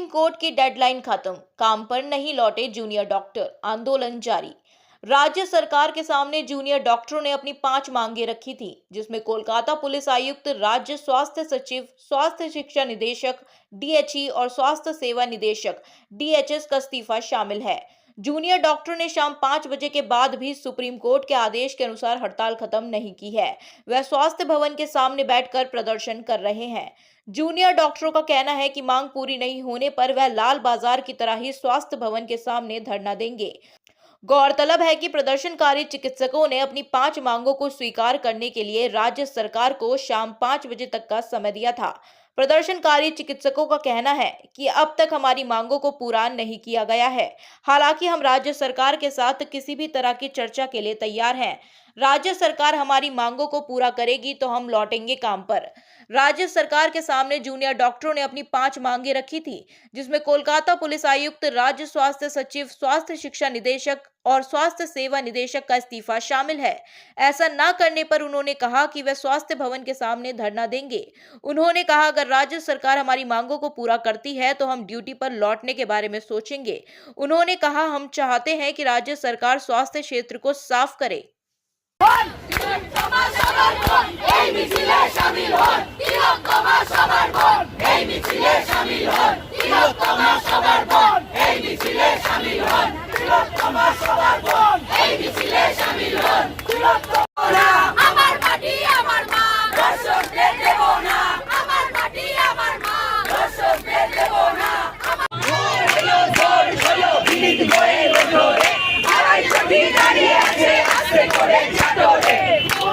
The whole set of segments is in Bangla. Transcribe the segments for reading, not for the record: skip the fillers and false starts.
कोर्ट की डेडलाइन खत्म, काम पर नहीं लौटे जूनियर डॉक्टर, आंदोलन जारी। राज्य सरकार के सामने जूनियर डॉक्टरों ने अपनी 5 मांगे रखी थी, जिसमें कोलकाता पुलिस आयुक्त, राज्य स्वास्थ्य सचिव, स्वास्थ्य शिक्षा निदेशक डीएचई और स्वास्थ्य सेवा निदेशक डीएचएस का इस्तीफा शामिल है। जूनियर डॉक्टरों ने शाम 5 बजे के बाद भी सुप्रीम कोर्ट के आदेश के अनुसार हड़ताल खत्म नहीं की है। वह स्वास्थ्य भवन के सामने बैठकर प्रदर्शन कर रहे हैं। जूनियर डॉक्टरों का कहना है कि मांग पूरी नहीं होने पर वह लाल बाजार की तरह ही स्वास्थ्य भवन के सामने धरना देंगे। गौरतलब है कि प्रदर्शनकारी चिकित्सकों ने अपनी 5 मांगों को स्वीकार करने के लिए राज्य सरकार को शाम 5 बजे तक का समय दिया था। प्रदर्शनकारी चिकित्सकों का कहना है कि अब तक हमारी मांगों को पूरा नहीं किया गया है। हालांकि हम राज्य सरकार के साथ किसी भी तरह की चर्चा के लिए तैयार हैं। राज्य सरकार हमारी मांगों को पूरा करेगी तो हम लौटेंगे काम पर। राज्य सरकार के सामने जूनियर डॉक्टरों ने अपनी 5 मांगे रखी थी, जिसमें कोलकाता पुलिस आयुक्त, राज्य स्वास्थ्य सचिव, स्वास्थ्य शिक्षा निदेशक और स्वास्थ्य सेवा निदेशक का इस्तीफा शामिल है। ऐसा न करने पर उन्होंने कहा कि वे स्वास्थ्य भवन के सामने धरना देंगे। उन्होंने कहा, अगर राज्य सरकार हमारी मांगों को पूरा करती है तो हम ड्यूटी पर लौटने के बारे में सोचेंगे। उन्होंने कहा, हम चाहते हैं कि राज्य सरकार स्वास्थ्य क्षेत्र को साफ करे।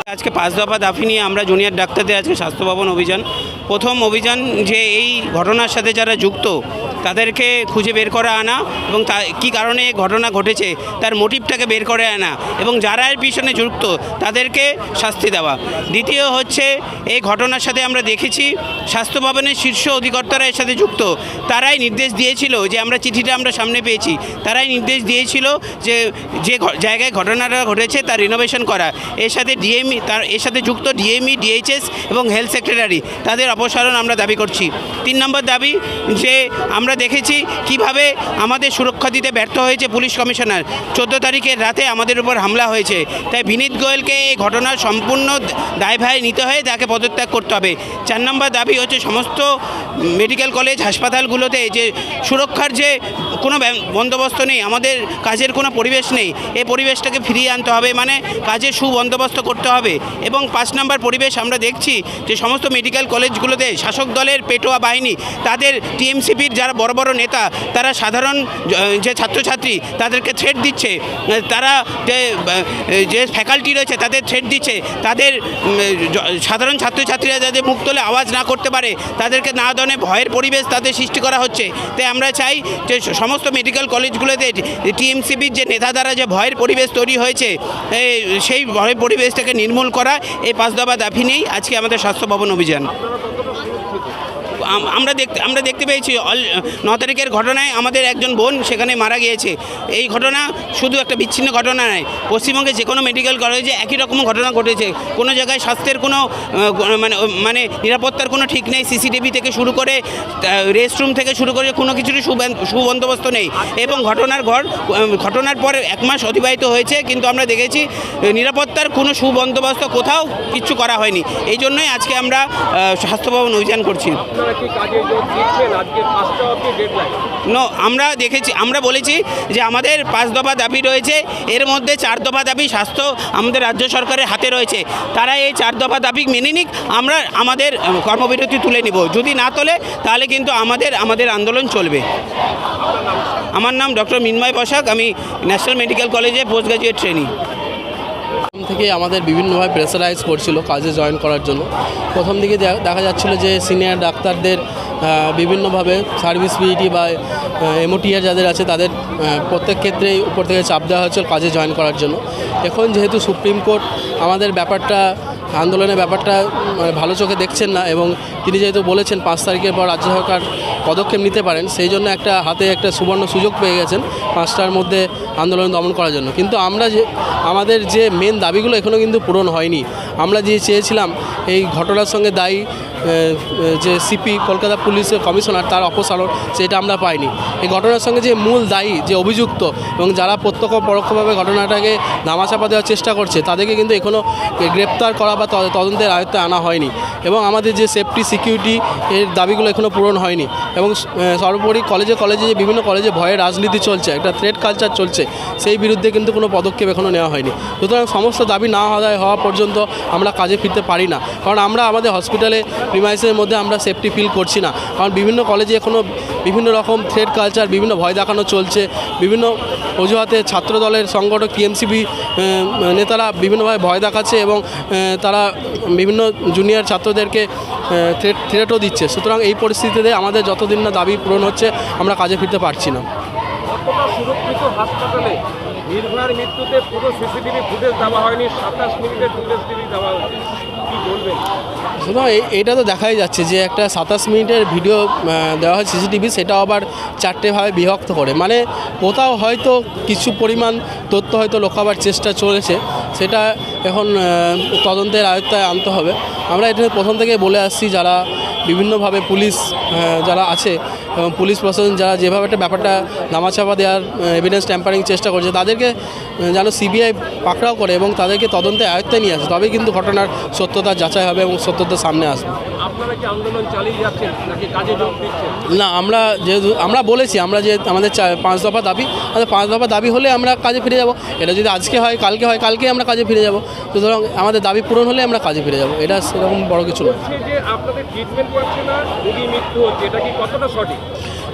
आज के 5 दफा दाबी নিয়ে আমরা জুনিয়র ডাক্তারদের আজকে স্বাস্থ্য ভবন অভিযান। প্রথম অভিযান যে এই ঘটনার সাথে যারা যুক্ত তাদেরকে খুঁজে বের করে আনা এবং কী কারণে ঘটনা ঘটেছে তার মোটিভটাকে বের করে আনা এবং যারা এর পিছনে যুক্ত তাদেরকে শাস্তি দেওয়া। দ্বিতীয় হচ্ছে এই ঘটনার সাথে আমরা দেখেছি স্বাস্থ্য ভবনের শীর্ষ অধিকর্তারা এর সাথে যুক্ত। তারাই নির্দেশ দিয়েছিল যে আমরা চিঠিটা আমরা সামনে পেয়েছি, তারাই নির্দেশ দিয়েছিল যে যে জায়গায় ঘটনাটা ঘটেছে তার রিনোভেশন করা। এর সাথে ডিএমই এর সাথে যুক্ত ডিএমই, ডিএইচএস এবং হেলথ সেক্রেটারি তাদের অপসারণ আমরা দাবি করছি। 3 নম্বর দাবি যে আমরা দেখেছি কিভাবে আমাদের সুরক্ষা দিতে ব্যর্থ হয়েছে পুলিশ কমিশনার। 14 তারিখের রাতে আমাদের উপর হামলা হয়েছে, তাই বিনীত গোয়েলকে এই ঘটনার সম্পূর্ণ দায়ভার নিতে হয়, তাকে পদত্যাগ করতে হবে। 4 নম্বর দাবি হচ্ছে সমস্ত মেডিকেল কলেজ হাসপাতালগুলোতে যে সুরক্ষার যে কোনো বন্দোবস্ত নেই, আমাদের কাজের কোনো পরিবেশ নেই, এই পরিবেশটাকে ফিরিয়ে আনতে হবে, মানে কাজের সুবন্দোবস্ত করতে হবে। এবং 5 নম্বর পরিবেশ আমরা দেখছি যে সমস্ত মেডিকেল কলেজগুলোতে শাসক দলের পেটোয়া বাহিনী, তাদের টিএমসিপির যারা বড় বড় নেতা, তারা সাধারণ যে ছাত্রছাত্রী তাদেরকে থ্রেট দিচ্ছে, তারা যে ফ্যাকাল্টি রয়েছে তাদের থ্রেট দিচ্ছে, তাদের সাধারণ ছাত্রছাত্রীরা যাতে মুখ তুলে আওয়াজ না করতে পারে তাদেরকে না ধরনের ভয়ের পরিবেশ তাদের সৃষ্টি করা হচ্ছে। তাই আমরা চাই যে সমস্ত মেডিকেল কলেজগুলোতে টিএমসিপির যে নেতা দ্বারা যে ভয়ের পরিবেশ তৈরি হয়েছে সেই ভয়ের পরিবেশটাকে নির্মূল করা, এই 5 দফা দাবি নিয়েই আজকে আমাদের স্বাস্থ্য ভবন অভিযান। আমরা দেখতে পেয়েছি 9 তারিখের ঘটনায় আমাদের একজন বোন সেখানে মারা গিয়েছে। এই ঘটনা শুধু একটা বিচ্ছিন্ন ঘটনা নয়, পশ্চিমবঙ্গে যে কোনো মেডিকেল কলেজে একই রকম ঘটনা ঘটেছে। কোনো জায়গায় স্বাস্থ্যের কোনো মানে নিরাপত্তার কোনো ঠিক নেই, সিসিটিভি থেকে শুরু করে রেস্টরুম থেকে শুরু করে কোনো কিছুরই সুবন্দোবস্ত নেই। এবং ঘটনার পর 1 মাস অতিবাহিত হয়েছে, কিন্তু আমরা দেখেছি নিরাপত্তার কোনো সুবন্দোবস্ত কোথাও কিচ্ছু করা হয়নি। এই জন্যই আজকে আমরা স্বাস্থ্য ভবন অভিযান করছি। আমরা বলেছি যে আমাদের 5 দফা দাবি রয়েছে, এর মধ্যে 4 দফা দাবি স্বাস্থ্য আমাদের রাজ্য সরকারের হাতে রয়েছে। তারা এই 4 দফা দাবি মেনে নিক, আমরা আমাদের কর্মবিরতি তুলে নিব। যদি না তোলে তাহলে কিন্তু আমাদের আন্দোলন চলবে। আমার নাম ডক্টর মিন্ময় বসাক, আমি ন্যাশনাল মেডিকেল কলেজে পোস্ট গ্রাজুয়েট ট্রেনি। থেকে আমাদের বিভিন্নভাবে প্রেসারাইজ করছিল কাজে জয়েন করার জন্য। প্রথম দিকে দেখা যাচ্ছিল যে সিনিয়র ডাক্তারদের বিভিন্নভাবে সার্ভিস পিইটি বা এমওটিআর যাদের আছে তাদের প্রত্যেক ক্ষেত্রেই উপর থেকে চাপ দেওয়া হচ্ছিল কাজে জয়েন করার জন্য। এখন যেহেতু সুপ্রিম কোর্ট আমাদের ব্যাপারটা আন্দোলনের ব্যাপারটা ভালো চোখে দেখছেন না এবং তিনি যেহেতু বলেছেন 5 তারিখের পর রাজ্য সরকার পদক্ষেপ নিতে পারেন, সেই জন্য হাতে একটা সুবর্ণ সুযোগ পেয়ে গেছেন 5টার মধ্যে আন্দোলন দমন করার জন্য। কিন্তু আমাদের যে মেন দাবিগুলো এখনও কিন্তু পূরণ হয়নি। আমরা যে চেয়েছিলাম এই ঘটনার সঙ্গে দায়ী যে সিপি কলকাতা পুলিশের কমিশনার তার অপসারণ, সেটা আমরা পাইনি। এই ঘটনার সঙ্গে যে মূল দায়ী যে অভিযুক্ত এবং যারা প্রত্যক্ষ পরোক্ষভাবে ঘটনাটাকে ধামাচাপা দেওয়ার চেষ্টা করছে তাদেরকে কিন্তু এখনও গ্রেপ্তার করা বা তদন্তের আয়ত্তে আনা হয়নি। এবং আমাদের যে সেফটি সিকিউরিটি এর দাবিগুলো এখনও পূরণ হয়নি। এবং সর্বোপরি কলেজে যে বিভিন্ন কলেজে ভয়ের রাজনীতি চলছে, একটা থ্রেট কালচার চলছে, সেই বিরুদ্ধে কিন্তু কোনো পদক্ষেপ এখনও নেওয়া হয়নি। সুতরাং সমস্ত দাবি না আদায় হওয়া পর্যন্ত আমরা কাজে ফিরতে পারি না। কারণ আমরা আমাদের হসপিটালে প্রিমাইসের মধ্যে আমরা সেফটি ফিল করছি না। কারণ বিভিন্ন কলেজে এখনও বিভিন্ন রকম থ্রেট কালচার, বিভিন্ন ভয় দেখানো চলছে। বিভিন্ন অজুহাতে ছাত্র দলের সংগঠক টিএমসিপি নেতারা বিভিন্নভাবে ভয় দেখাচ্ছে এবং তারা বিভিন্ন জুনিয়র ছাত্রদেরকে থ্রেটও দিচ্ছে। সুতরাং এই পরিস্থিতিতে আমাদের যতদিন না দাবি পূরণ হচ্ছে আমরা কাজে ফিরতে পারছি না। কতটা সুরক্ষিত হাসপাতালে নির্ভয়ার মৃত্যুতে পুরো সিসিটিভি ফুটেজ দেওয়া হয়নি, 27 মিনিটের ফুটেজ দেওয়া হয়েছে, কি বলবেন? সুতরাং এটা তো দেখাই যাচ্ছে যে একটা 27 মিনিটের ভিডিও দেওয়া হয় সিসিটিভি, সেটাও আবার 4টে ভাবে বিভক্ত করে। মানে কোথাও হয়তো কিছু পরিমাণ তথ্য হয়তো লুকাবার চেষ্টা চলেছে, সেটা এখন তদন্তের আয়ত্তায় আনতে হবে। আমরা এটা প্রথম থেকে বলে আসছি, যারা বিভিন্নভাবে পুলিশ যারা আছে এবং পুলিশ প্রশাসন যারা যেভাবে একটা ব্যাপারটা ধামাচাপা দেওয়ার এভিডেন্স ট্যাম্পারিং চেষ্টা করছে, তাদেরকে যেন সিবিআই পাকড়াও করে এবং তাদেরকে তদন্তে আয়ত্তে নিয়ে আসে, তবেই কিন্তু ঘটনার সত্যতা যাচাই হবে এবং সত্যতা সামনে আসবে। আপনারা কি আন্দোলন চালিয়ে যাচ্ছেন নাকি কাজে যোগ দিচ্ছেন? না, আমরা বলেছি যে আমাদের 5 দফা দাবি, আমাদের 5 দফা দাবি হলে আমরা কাজে ফিরে যাব। এটা যদি আজকে হয় কালকে আমরা কাজে ফিরে যাব। সুতরাং আমাদের দাবি পূরণ হলে আমরা কাজে ফিরে যাব, এটা সেরকম বড় কিছু নয়। যে আপনাদের ট্রিটমেন্ট করছে না, রোগী মৃত্যু হচ্ছে, এটা কি কতটা সঠিক?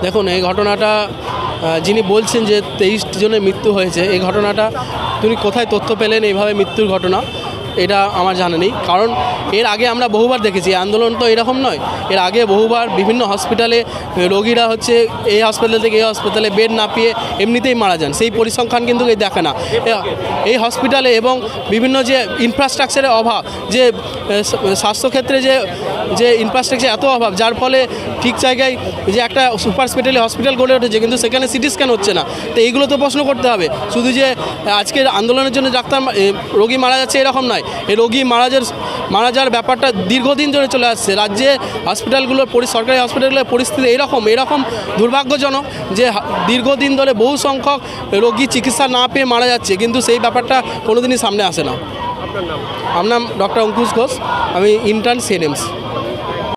দেখুন, এই ঘটনাটা যিনি বলছেন যে 23 জনের মৃত্যু হয়েছে, এই ঘটনাটা তিনি কোথায় তথ্য পেলেন এইভাবে মৃত্যুর ঘটনা, এটা আমার জানা নেই। কারণ এর আগে আমরা বহুবার দেখেছি, আন্দোলন তো এরকম নয়, এর আগে বহুবার বিভিন্ন হসপিটালে রোগীরা হচ্ছে এই হাসপাতাল থেকে এই হাসপাতালে বেড না পেয়ে এমনিতেই মারা যান। সেই পরিসংখ্যান কিন্তু এই দেখে না এই হসপিটালে। এবং বিভিন্ন যে ইনফ্রাস্ট্রাকচারের অভাব, যে স্বাস্থ্যক্ষেত্রে যে ইনফ্রাস্ট্রাকচার এত অভাব, যার ফলে ঠিক জায়গায় যে একটা সুপার স্পেশালিটি হসপিটাল গড়ে উঠেছে কিন্তু সেখানে সিটি স্ক্যান হচ্ছে না। তো এইগুলো তো প্রশ্ন করতে হবে। শুধু যে আজকের আন্দোলনের জন্য রোগী মারা যাচ্ছে এরকম নয়, এই রোগী মারা যাওয়ার ব্যাপারটা দীর্ঘদিন ধরে চলে আসছে। রাজ্যে হসপিটালগুলোর সরকারি হসপিটালগুলোর পরিস্থিতি এরকম দুর্ভাগ্যজনক যে দীর্ঘদিন ধরে বহু সংখ্যক রোগী চিকিৎসা না পেয়ে মারা যাচ্ছে, কিন্তু সেই ব্যাপারটা কোনোদিনই সামনে আসে না। আপনার নাম? আমার নাম ডক্টর অঙ্কুশ ঘোষ, আমি ইন্টার্ন সিএনএমস।